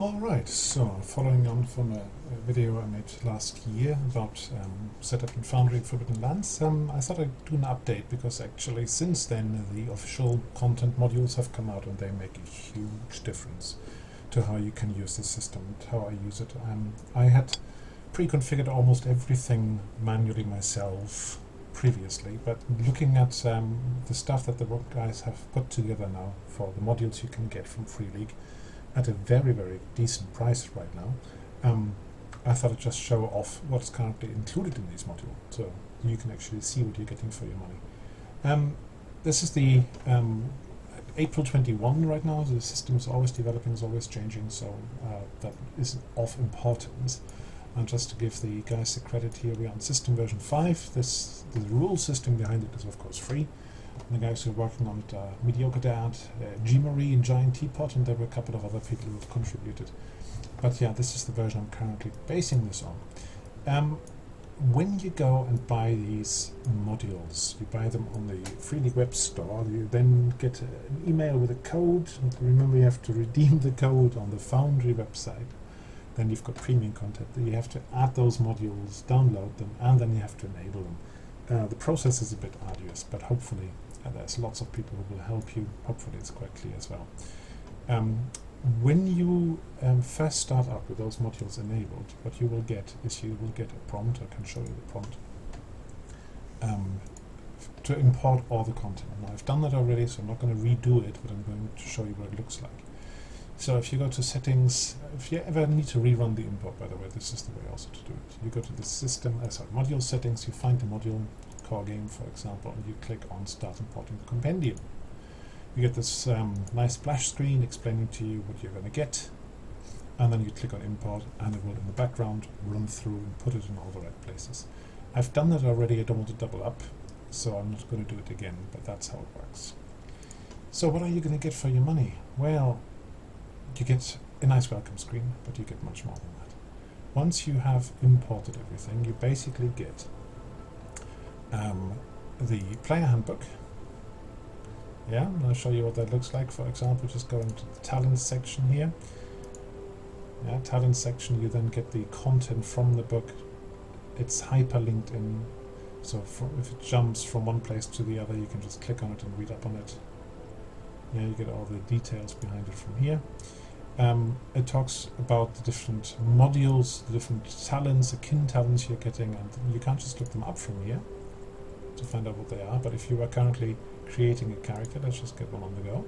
Alright, so following on from a video I made last year about setup in Foundry Forbidden Lands, I thought I'd do an update because actually since then the official content modules have come out and they make a huge difference to how you can use the system and how I use it. I had pre-configured almost everything manually myself previously, but looking at the stuff that the work guys have put together now for the modules you can get from Fria Ligan at a very, very decent price right now, I thought I'd just show off what's currently included in these modules, so you can actually see what you're getting for your money. This is the April 21 right now. The system is always developing, is always changing, so that is of importance. And just to give the guys the credit here, we're on system version 5. The rule system behind it is of course free. And the guys who are working on it are Mediocre Dad, G-Marie and Giant Teapot, and there were a couple of other people who have contributed. But yeah, this is the version I'm currently basing this on. When you go and buy these modules, you buy them on the Fria Ligan web store, you then get an email with a code, and remember you have to redeem the code on the Foundry website. Then you've got premium content. You have to add those modules, download them, and then you have to enable them. The process is a bit arduous, but hopefully there's lots of people who will help you. Hopefully it's quite clear as well. When you first start up with those modules enabled, what you will get is you will get a prompt. I can show you the prompt to import all the content. Now I've done that already, so I'm not going to redo it, but I'm going to show you what it looks like. So if you go to settings, if you ever need to rerun the import, by the way, this is the way also to do it. You go to the system, module settings, you find the module, core game for example, and you click on start importing the compendium. You get this nice splash screen explaining to you what you're going to get, and then you click on import and it will in the background run through and put it in all the right places. I've done that already, I don't want to double up, so I'm not going to do it again, but that's how it works. So what are you going to get for your money? Well, you get a nice welcome screen, but you get much more than that. Once you have imported everything, you basically get the player handbook. Yeah, and I'll show you what that looks like. For example, just going to the talent section here. Yeah, talent section, you then get the content from the book. It's hyperlinked in, so if it jumps from one place to the other, you can just click on it and read up on it. Yeah, you get all the details behind it from here. It talks about the different modules, the different talents, the kin talents you're getting, and you can't just look them up from here to find out what they are, but if you are currently creating a character, let's just get one on the go.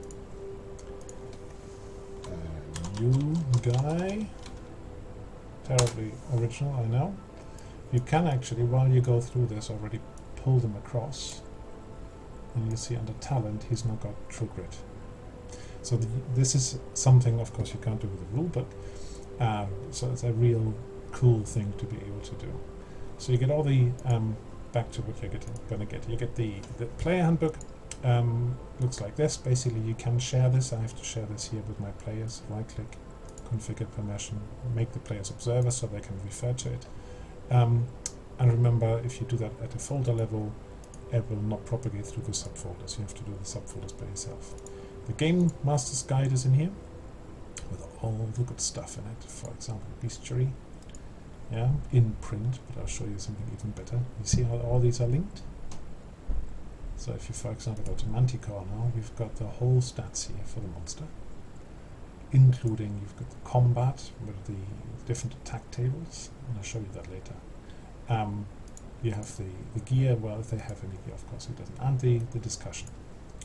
New guy. Terribly original, I know. You can actually, while you go through this, already pull them across, and you see under talent he's now got true grit. So this is something, of course, you can't do with the rule book, so it's a real cool thing to be able to do. So you get all the, back to what you're going to get. You get the player handbook, looks like this. Basically, you can share this. I have to share this here with my players. Right-click, configure permission, make the players observer so they can refer to it. And remember, if you do that at a folder level, it will not propagate through the subfolders. You have to do the subfolders by yourself. The Game Master's Guide is in here with all the good stuff in it. For example, bestiary, yeah, in print, but I'll show you something even better. You see how all these are linked? So if you, for example, go to Manticore now, you've got the whole stats here for the monster, including you've got the combat with the different attack tables, and I'll show you that later. You have the gear, well, if they have any gear, of course it doesn't, and the discussion.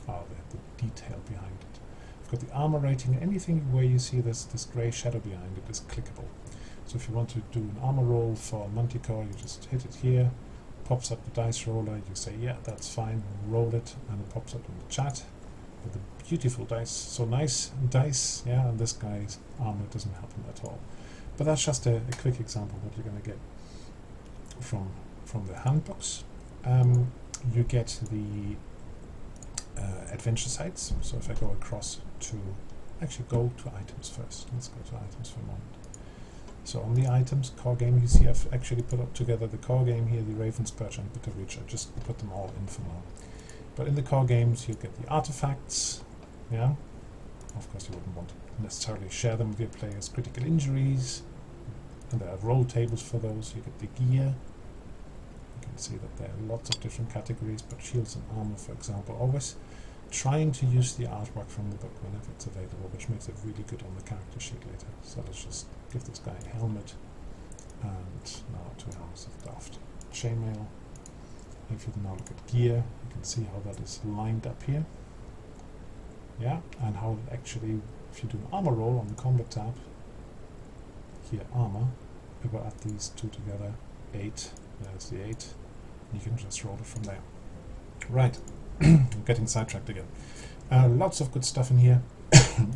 The detail behind it. You've got the armor rating. Anything where you see this grey shadow behind it is clickable. So if you want to do an armor roll for Manticore, you just hit it here, pops up the dice roller, you say, yeah, that's fine, roll it, and it pops up in the chat with the beautiful dice. So nice dice, yeah, and this guy's armor doesn't help him at all. But that's just a quick example of what you're going to get from the handbooks. You get the adventure sites. So if I go across to, actually go to items first. Let's go to items for a moment. So on the items, core game, you see I've actually put up together the core game here, the Raven's Perch and Bitter Reach. I just put them all in for now. But in the core games, you get the artifacts, yeah. Of course, you wouldn't want necessarily share them with your players. Critical injuries, and there are roll tables for those. You get the gear. You can see that there are lots of different categories, but shields and armor, for example, always trying to use the artwork from the book whenever it's available, which makes it really good on the character sheet later. So let's just give this guy a helmet, and now 2 helmets of Daft. Chainmail. If you now look at gear, you can see how that is lined up here. Yeah, and how it actually, if you do an armor roll on the combat tab, here armor, we will add these two together, 8, there's the 8, you can just roll it from there. Right, I'm getting sidetracked again. Lots of good stuff in here,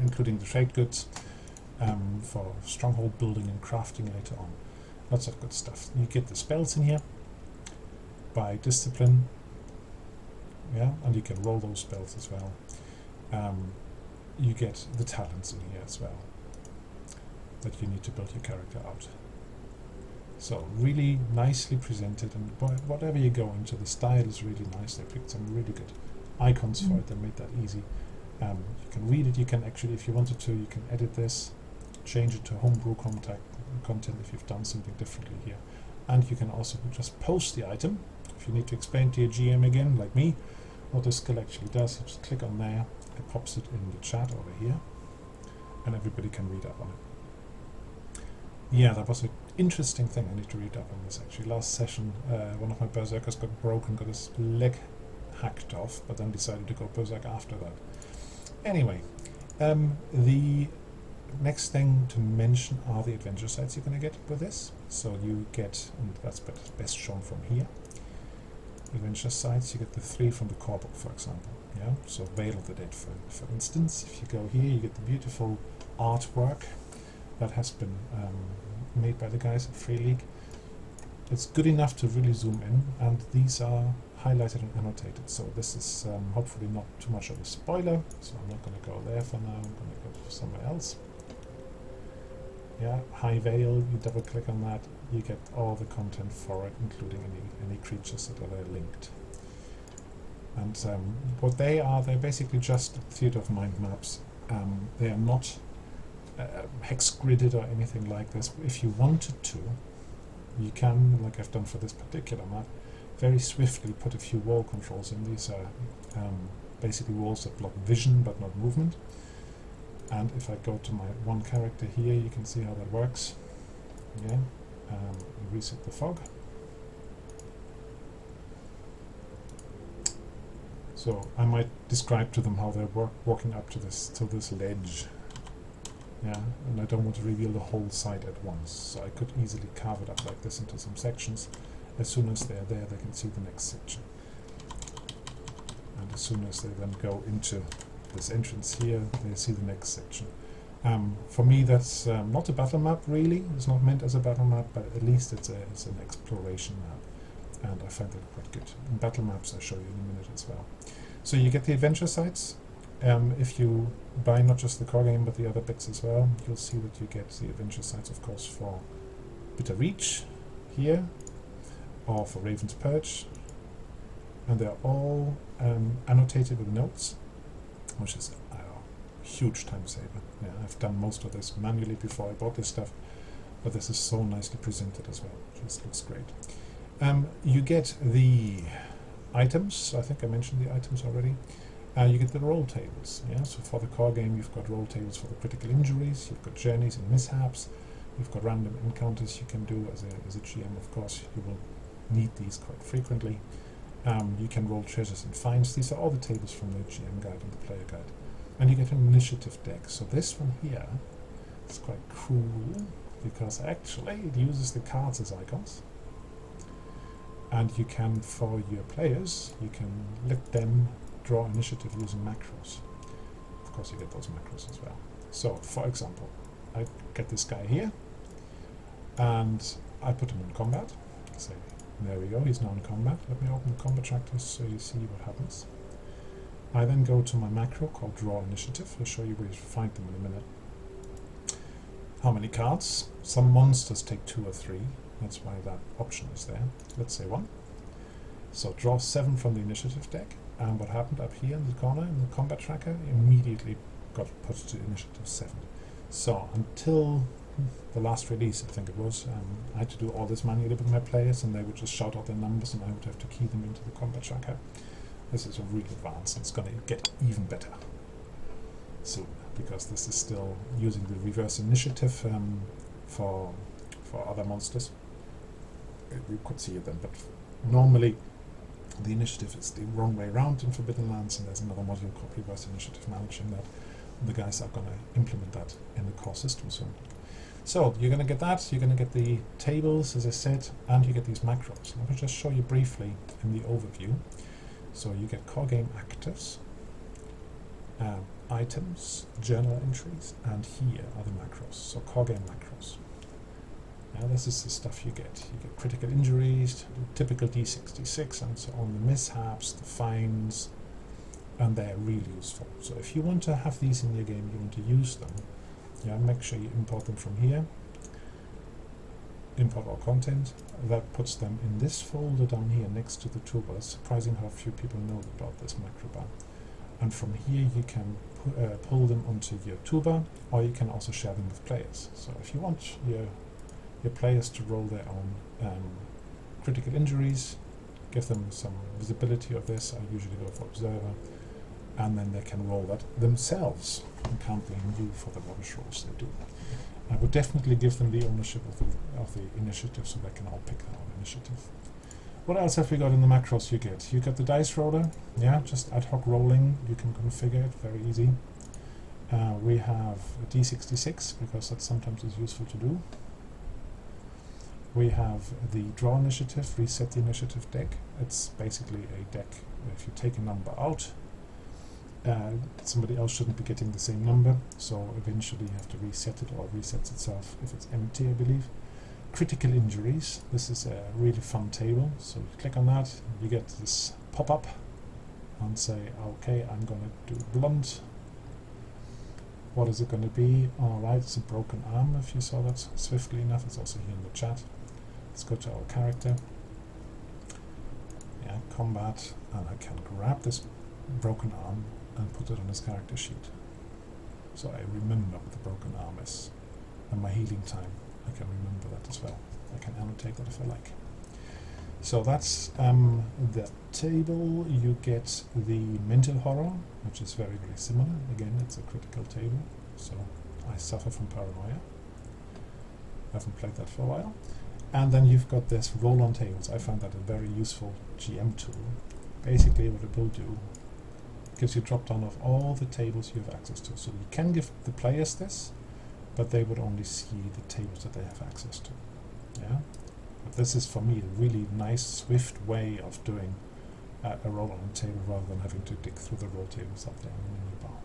including the trade goods for stronghold building and crafting later on. Lots of good stuff. You get the spells in here by discipline, yeah, and you can roll those spells as well. You get the talents in here as well that you need to build your character out. So really nicely presented, and whatever you go into, the style is really nice. They picked some really good icons for it. They made that easy. You can read it. You can actually, if you wanted to, you can edit this, change it to homebrew content if you've done something differently here. And you can also just post the item. If you need to explain to your GM again, like me, what this skill actually does, you just click on there, it pops it in the chat over here, and everybody can read up on it. Yeah, that was an interesting thing. I need to read up on this actually. Last session, one of my berserkers got broken, got his leg hacked off, but then decided to go berserk after that. Anyway, the next thing to mention are the adventure sites you're going to get with this. So you get, and that's best shown from here, adventure sites. You get the 3 from the core book, for example. Yeah, so Vale of the Dead, for instance. If you go here, you get the beautiful artwork that has been made by the guys at Fria Ligan. It's good enough to really zoom in, and these are highlighted and annotated. So this is hopefully not too much of a spoiler. So I'm not going to go there for now. I'm going to go somewhere else. Yeah, High Vale, you double click on that, you get all the content for it, including any creatures that are there linked. And what they are, they're basically just theatre of mind maps. They are not hex gridded or anything like this. If you wanted to, you can, like I've done for this particular map, very swiftly put a few wall controls in. These are basically walls that block vision but not movement. And if I go to my one character here, you can see how that works. Yeah, reset the fog. So I might describe to them how they're walking up to this ledge. Yeah, and I don't want to reveal the whole site at once, so I could easily carve it up like this into some sections. As soon as they're there, they can see the next section. And as soon as they then go into this entrance here, they see the next section. For me, that's not a battle map really. It's not meant as a battle map, but at least it's an exploration map, and I find that quite good. And battle maps I'll show you in a minute as well. So you get the adventure sites. If you buy not just the core game but the other bits as well, you'll see that you get the adventure sites, of course, for Bitter Reach here, or for Raven's Perch, and they're all annotated with notes, which is a huge time saver. Yeah, I've done most of this manually before I bought this stuff, but this is so nicely presented as well. It just looks great. You get the items. I think I mentioned the items already. You get the roll tables. Yeah, so for the core game, you've got roll tables for the critical injuries. You've got journeys and mishaps. You've got random encounters you can do as a GM. Of course, you will need these quite frequently. You can roll treasures and finds. These are all the tables from the GM guide and the player guide. And you get an initiative deck. So this one here is quite cool because actually it uses the cards as icons. And you can, for your players, you can let them draw initiative using macros. Of course, you get those macros as well. So, for example, I get this guy here, and I put him in combat. Say, there we go, he's now in combat. Let me open the combat tracker so you see what happens. I then go to my macro called Draw Initiative. I'll show you where you find them in a minute. How many cards? Some monsters take 2 or 3. That's why that option is there. Let's say 1. So draw 7 from the initiative deck. And what happened up here in the corner in the combat tracker immediately got put to initiative 7. So until the last release, I think it was, I had to do all this manually with my players, and they would just shout out their numbers and I would have to key them into the combat tracker. This is really advanced, and it's going to get even better soon, because this is still using the reverse initiative for other monsters. You could see it then, but normally the initiative is the wrong way around in Forbidden Lands, and there's another module called reverse initiative managing that. And the guys are going to implement that in the core system soon. So you're going to get that, you're going to get the tables, as I said, and you get these macros. Let me just show you briefly in the overview. So you get core game actives, items, journal entries, and here are the macros. So core game macros. Now this is the stuff you get. You get critical injuries, typical D66, and so on, the mishaps, the fines, and they're really useful. So if you want to have these in your game, you want to use them, make sure you import them from here. Import all content. That puts them in this folder down here next to the toolbar. It's surprising how few people know about this macro bar. And from here you can pull them onto your toolbar, or you can also share them with players. So if you want your players to roll their own critical injuries, give them some visibility of this. I usually go for observer, and then they can roll that themselves and can't blame you for the rubbish rolls they do. I would definitely give them the ownership of the initiative, so they can all pick their own initiative. What else have we got in the macros you get? You got the dice roller, just ad hoc rolling. You can configure it, very easy. We have a D66, because that sometimes is useful to do. We have the draw initiative, reset the initiative deck. It's basically a deck. If you take a number out, somebody else shouldn't be getting the same number, so eventually you have to reset it, or it resets itself if it's empty, I believe. Critical injuries. This is a really fun table, so you click on that, you get this pop-up and say, okay, I'm going to do blunt. What is it going to be? Alright, it's a broken arm, if you saw that swiftly enough. It's also here in the chat. Let's go to our character. Combat, and I can grab this broken arm and put it on his character sheet. So I remember what the broken arm is. And my healing time, I can remember that as well. I can annotate that if I like. So that's the table. You get the mental horror, which is very, very similar. Again, it's a critical table, so I suffer from paranoia. I haven't played that for a while. And then you've got this roll-on tables. I find that a very useful GM tool. Basically what it will do, gives you a drop-down of all the tables you have access to. So you can give the players this, but they would only see the tables that they have access to. But this is, for me, a really nice, swift way of doing a roll-on table, rather than having to dig through the roll tables up there in the menu bar.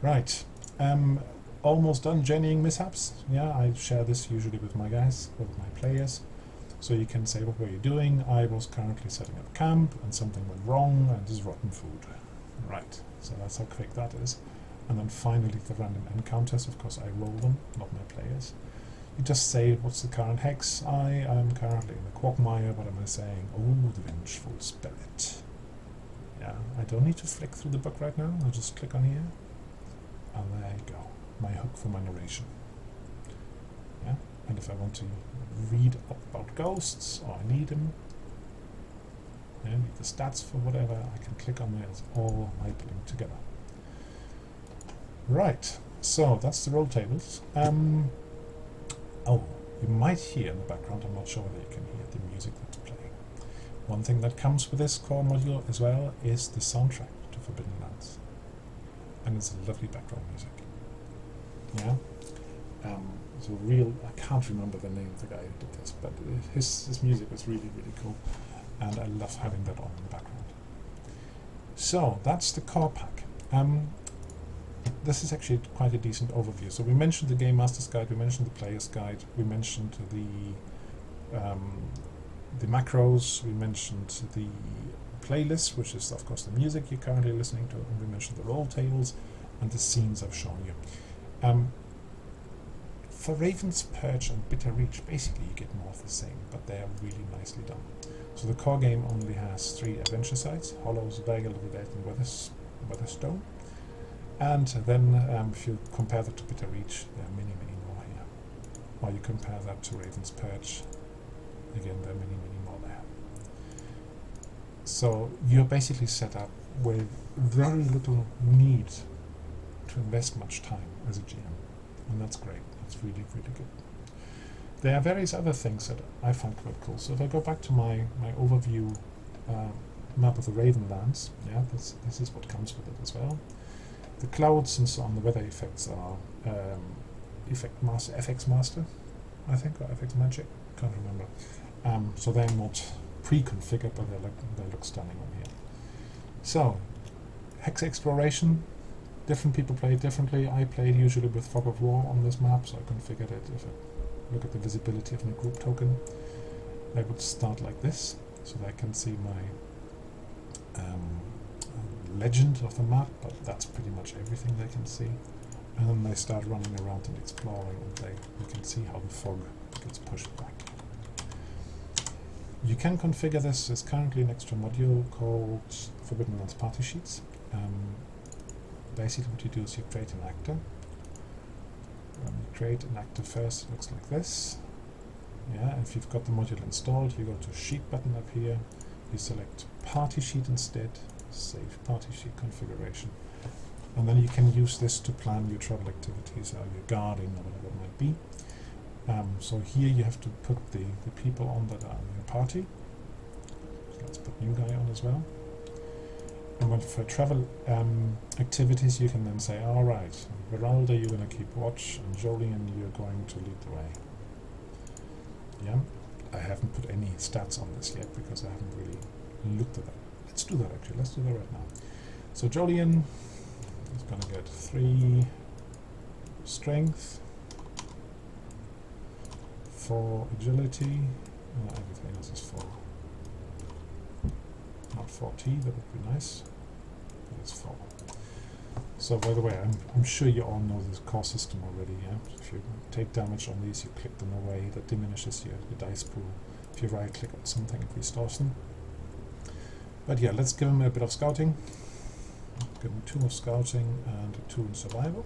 Right. Almost done journeying mishaps. I share this usually with my guys, or with my players. So you can say, what were you doing? I was currently setting up camp, and something went wrong, and there's rotten food. Right, so that's how quick that is. And then finally the random encounters, of course I roll them, not my players. You just say, what's the current hex? I am currently in the quagmire. What am I saying? Oh, the vengeful spirit. I don't need to flick through the book right now. I'll just click on here, and there you go. My hook for my narration. And if I want to read up about ghosts, or I need them, need the stats for whatever, I can click on there. It's all hyperlinked together. Right, so that's the roll tables. Oh, you might hear in the background, I'm not sure whether you can hear the music that's playing. One thing that comes with this core module as well is the soundtrack to Forbidden Lands. And it's a lovely background music. So I can't remember the name of the guy who did this, but his music was really, really cool, and I love having that on in the background. So that's the core pack. This is actually quite a decent overview. So we mentioned the Game Master's Guide, we mentioned the Player's Guide, we mentioned the macros, we mentioned the playlist, which is of course the music you're currently listening to, and we mentioned the roll tables and the scenes I've shown you. For Raven's Perch and Bitter Reach, basically you get more of the same, but they are really nicely done. So the core game only has 3 adventure sites: Hollows, Vale, Little Dead, and Weatherstone. And then if you compare that to Bitter Reach, there are many, many more here. Or you compare that to Raven's Perch, again, there are many, many more there. So you're basically set up with very little need to invest much time as a GM. And that's great. That's really, really good. There are various other things that I find quite cool. So if I go back to my overview map of the Raven Lands, yeah, this is what comes with it as well. The clouds and so on, the weather effects are FX Master, I think, or FX Magic, can't remember. So they're not pre-configured, but they look stunning on here. So, Hex Exploration, different people play it differently. I played usually with Fog of War on this map, so I configured it. If I look at the visibility of my group token, I would start like this, so that I can see my legend of the map, but that's pretty much everything they can see. And then they start running around and exploring, and you can see how the fog gets pushed back. You can configure this. There's currently an extra module called Forbidden Lands Party Sheets. Basically what you do is you create an actor. You create an actor first, it looks like this. Yeah, if you've got the module installed, you go to Sheet button up here, you select Party Sheet instead, save Party Sheet configuration, and then you can use this to plan your travel activities or your guarding or whatever it might be. So here you have to put the people on that are in your party. So let's put new guy on as well. And when for travel activities, you can then say, all right, Veralda, you're going to keep watch, and Jolien, you're going to lead the way. Yeah, I haven't put any stats on this yet because I haven't really looked at that. Let's do that actually. Let's do that right now. So Jolien is going to get 3 strength, 4 agility. Everything else is 4. Not 40, that would be nice. But it's 4. So by the way, I'm sure you all know this core system already. Yeah? If you take damage on these, you click them away. That diminishes your dice pool. If you right click on something, it restores them. But yeah, let's give him a bit of scouting. Give him 2 of scouting and 2 in survival.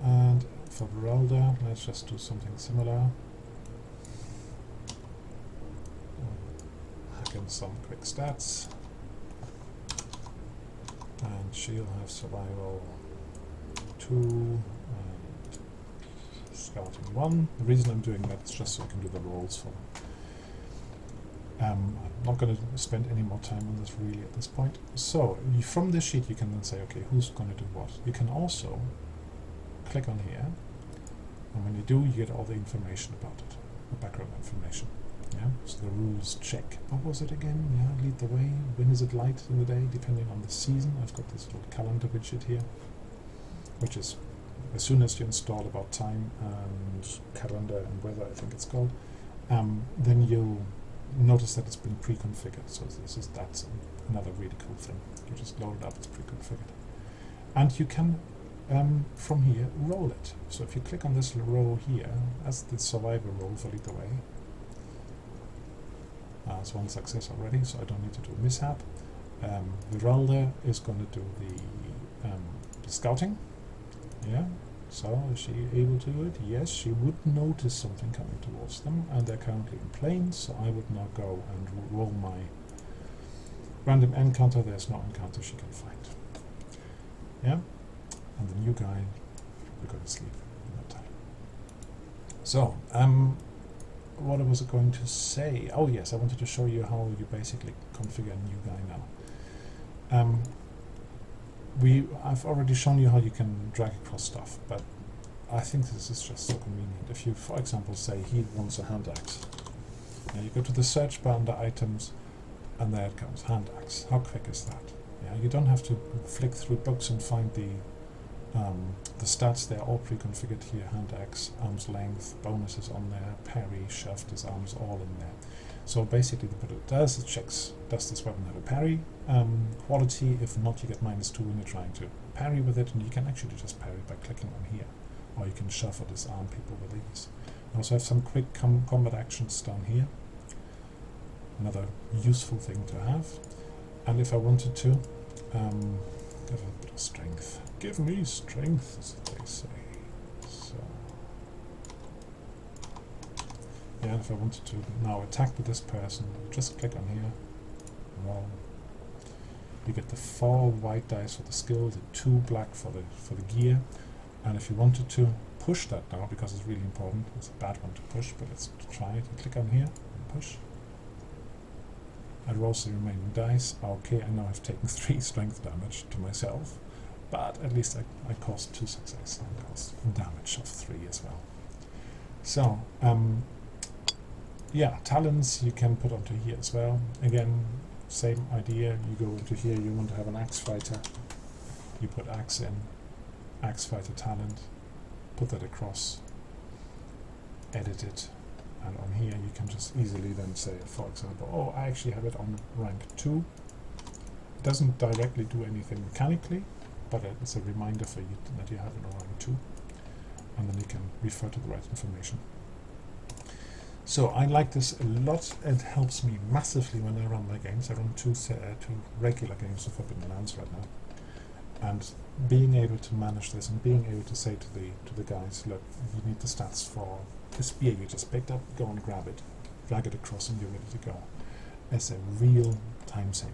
And for Veralda, let's just do something similar. Hack in some quick stats. And she'll have survival 2 and scouting 1. The reason I'm doing that is just so I can do the rolls for them. I'm not going to spend any more time on this really at this point. So from this sheet you can then say, okay, who's going to do what? You can also click on here, and when you do, you get all the information about it, the background information. Yeah, so the rules check. What was it again? Yeah, lead the way. When is it light in the day? Depending on the season. I've got this little calendar widget here, which is as soon as you install about time and calendar and weather, I think it's called, then you'll notice that it's been pre-configured. So that's another really cool thing. You just load it up, it's pre-configured, and you can from here roll it. So if you click on this roll here, as the survivor roll for lead the way. It's 1 success already, so I don't need to do a mishap. Veralda is going to do the scouting. Yeah, so is she able to do it? Yes, she would notice something coming towards them, and they're currently in plains, so I would now go and roll my random encounter. There's no encounter she can find. Yeah, and the new guy, we're going to sleep in that time. So, what was I going to say? Oh yes, I wanted to show you how you basically configure a new guy now. I've already shown you how you can drag across stuff, but I think this is just so convenient. If you, for example, say he wants a hand axe, now you go to the search bar under items, and there it comes, hand axe. How quick is that? Yeah, you don't have to flick through books and find the stats. They're all pre-configured here. Hand axe, arm's length, bonuses on there, parry, shove, disarms, all in there. So basically what it does, it checks, does this weapon have a parry quality? If not, you get -2 when you're trying to parry with it, and you can actually just parry by clicking on here, or you can shove or disarm people with these. I also have some quick combat actions down here, another useful thing to have. And if I wanted to, Give a bit of strength. Give me strength, as they say. So, yeah, if I wanted to now attack with this person, just click on here. Roll. You get the 4 white dice for the skill, the 2 black for the gear, and if you wanted to push that now, because it's really important, it's a bad one to push, but let's try it. You click on here and push. I roll the remaining dice. Okay, I now have taken 3 strength damage to myself, but at least I caused 2 success and caused damage of 3 as well. So, yeah, talents you can put onto here as well. Again, same idea. You go into here, you want to have an axe fighter. You put axe in, axe fighter talent, put that across, edit it, and on here you can just easily then say, for example, oh, I actually have it on rank 2. It doesn't directly do anything mechanically, but it's a reminder for you that you have it on rank 2, and then you can refer to the right information. So I like this a lot. It helps me massively when I run my games. I run two regular games of Forbidden Lands right now, and being able to manage this and being able to say to the guys, look, you need the stats for the spear you just picked up, go and grab it, drag it across, and you're ready to go. It's a real time saver.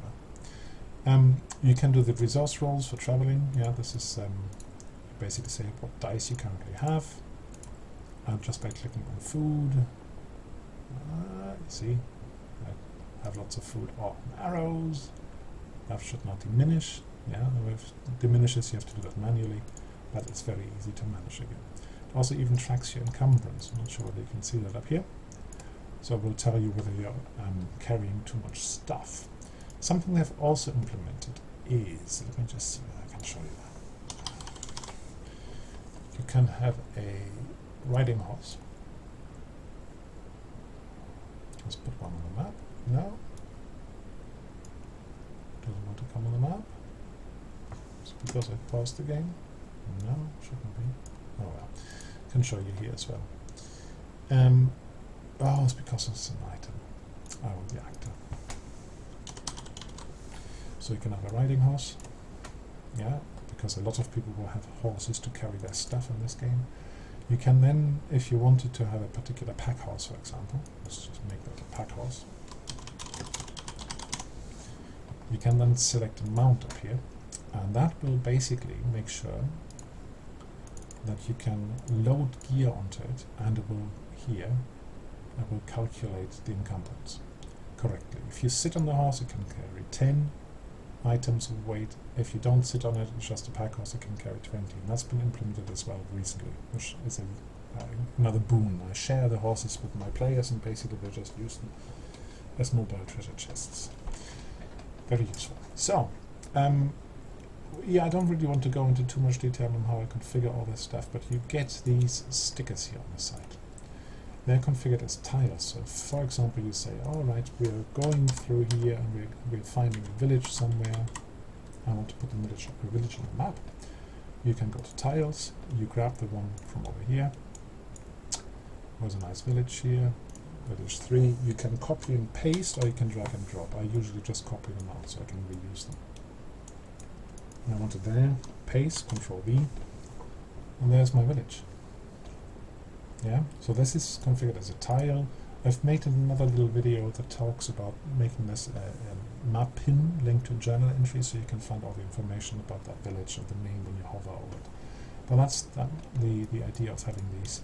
You can do the resource rolls for traveling. Yeah, this is basically say what dice you currently have, and just by clicking on food. See, I have lots of food. Oh, arrows. That should not diminish. Yeah, if it diminishes, you have to do that manually, but it's very easy to manage again. It also even tracks your encumbrance. I'm not sure whether you can see that up here. So it will tell you whether you're carrying too much stuff. Something they've also implemented is, let me just see if I can show you that. You can have a riding horse. Let's put one on the map. No. Doesn't want to come on the map. It's because I paused the game. No, shouldn't be. Oh well. Can show you here as well. Oh, it's because it's an item. I want the actor. So you can have a riding horse. Yeah, because a lot of people will have horses to carry their stuff in this game. You can then, if you wanted to have a particular pack horse, for example, let's just make that a pack horse. You can then select a mount up here, and that will basically make sure that you can load gear onto it, and it will calculate the encumbrance correctly. If you sit on the horse, it can carry 10 items of weight. If you don't sit on it, it's just a pack horse, it can carry 20. And that's been implemented as well recently, which is another boon. I share the horses with my players, and basically they just use them as mobile treasure chests. Very useful. So, yeah, I don't really want to go into too much detail on how I configure all this stuff, but you get these stickers here on the side. They're configured as tiles. So, for example, you say, all right, we're going through here and we're finding a village somewhere. I want to put the village on the map. You can go to tiles. You grab the one from over here. There's a nice village here. Village 3. You can copy and paste, or you can drag and drop. I usually just copy them out so I can reuse them. And I want it there. Paste. Control V. And there's my village. Yeah, so this is configured as a tile. I've made another little video that talks about making this a map pin linked to a journal entry, so you can find all the information about that village and the name when you hover over it. But that's the idea of having these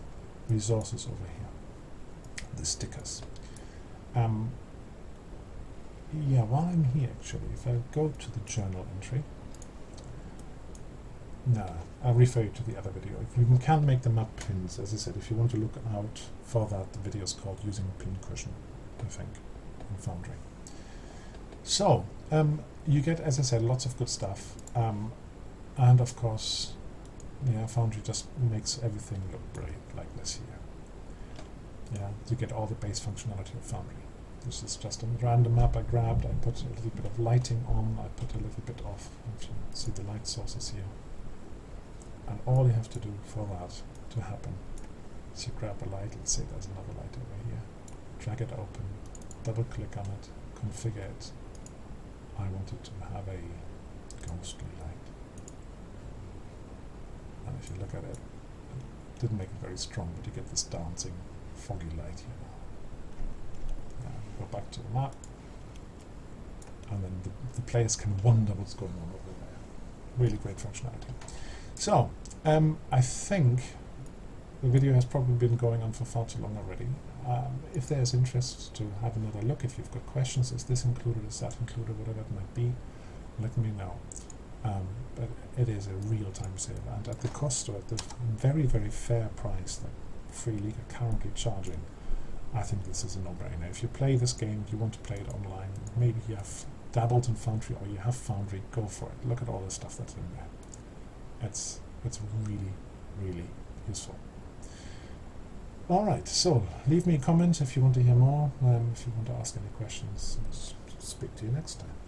resources over here, the stickers. Yeah, while I'm here actually, if I go to the journal entry, no, I'll refer you to the other video. If you can make the map pins, as I said, if you want to look out for that, the video is called Using a Pin Cushion, I think, in Foundry. So, you get, as I said, lots of good stuff. And of course, yeah, Foundry just makes everything look brilliant like this here. Yeah, you get all the base functionality of Foundry. This is just a random map I grabbed. I put a little bit of lighting on. I put a little bit of, you see the light sources here. And all you have to do for that to happen is you grab a light, let's say there's another light over here, drag it open, double click on it, configure it. I want it to have a ghostly light. if you look at it, it didn't make it very strong, but you get this dancing foggy light here. Go back to the map, and then the players can wonder what's going on over there. Really great functionality. So, I think the video has probably been going on for far too long already. If there's interest to have another look, if you've got questions, is this included, is that included, whatever it might be, let me know. But it is a real time saver, and at the cost, or at the very, very fair price that Fria Ligan are currently charging, I think this is a no-brainer. If you play this game, you want to play it online, maybe you have dabbled in Foundry or you have Foundry, go for it. Look at all the stuff that's in there. It's really, really useful. Alright, so leave me a comment if you want to hear more, if you want to ask any questions. Speak to you next time.